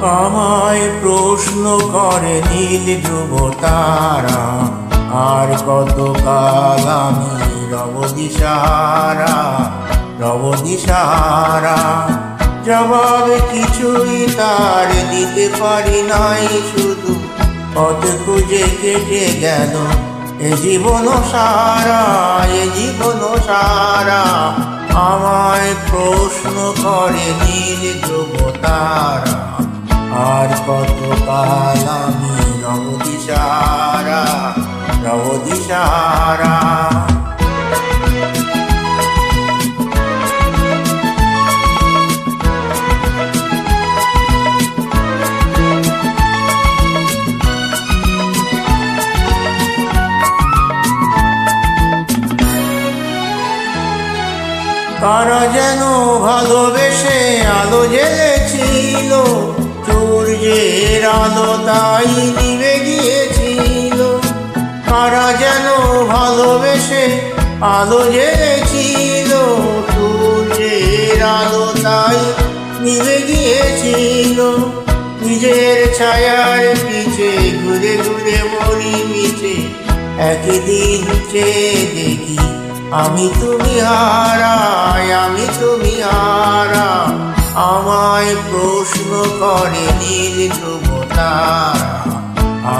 আমায় প্রশ্ন করে নীল ধ্রুব তারা, আর কত কাল আমি রব দিশাহারা, রব দিশাহারা। জবাব কিছুই তার দিতে পারি নাই, শুধু পথ খুঁজে কেটে গেল এ জীবন সারা, এ জীবন সারা। আমায় প্রশ্ন করে নীল ধ্রুব তারা, আর কত কাল আমি রব দিশাহারা, রব দিশাহারা। কারা যেন ভালোবেসে আলো জ্বেলেছিল, সূর্যের আলো তাই নিভে গিয়েছিল। কারা যেন ভালোবেসে আলো জ্বেলেছিল, সূর্যের আলো তাই নিভে গিয়েছিল। নিজের ছায়ার পিছে ঘুরে ঘুরে মরি মিছে, একদিন চেয়ে দেখি আমি তুমি হারা, আমি তুমি হারা। আমায় প্রশ্ন করে নীল ধ্রুব তারা,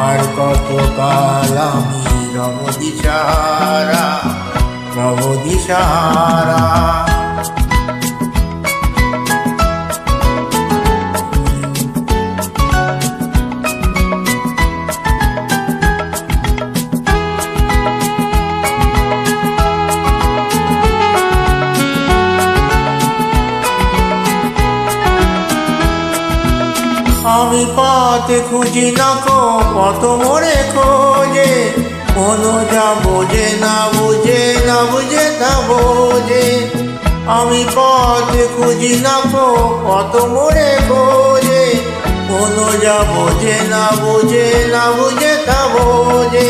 আর কত কাল আমি রব দিশাহারা, রব দিশাহারা। আমি পথ খুঁজি না কো পথ মোরে খোঁজে, কোনো যা বোঝে না বুঝে, না বুঝে তা বোঝে। আমি পথ খুঁজি না কো পথ মোরে খোঁজে, কোনো যা বোঝে না বুঝে, না বুঝে তা বোঝে।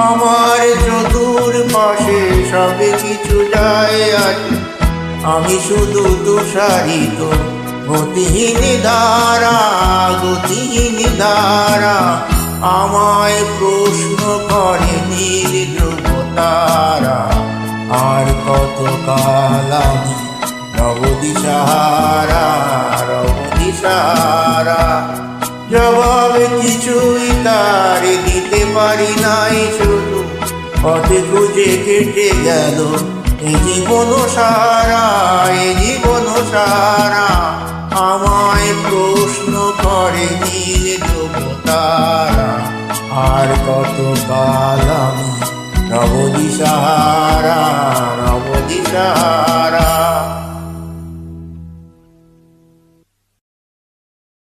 আমার চতুর পাশে সবে কিছু যায় আছে, আমি শুধু তুষারিত গতিহীন ধারা, গতিহীন ধারা। আমায় প্রশ্ন করে নীল ধ্রুব তারা, আর কত কাল আমি রব দিশাহারা, রব দিশাহারা। জবাব কিছুই তার দিতে পারি নাই, শুধু পথে খুঁজে কেটে গেল এ জীবন সারা, এ জীবন সারা। আমায় প্রশ্ন করে নীল ধ্রুব তারা, আর কত কাল আমি রব দিশাহারা, রব দিশাহারা।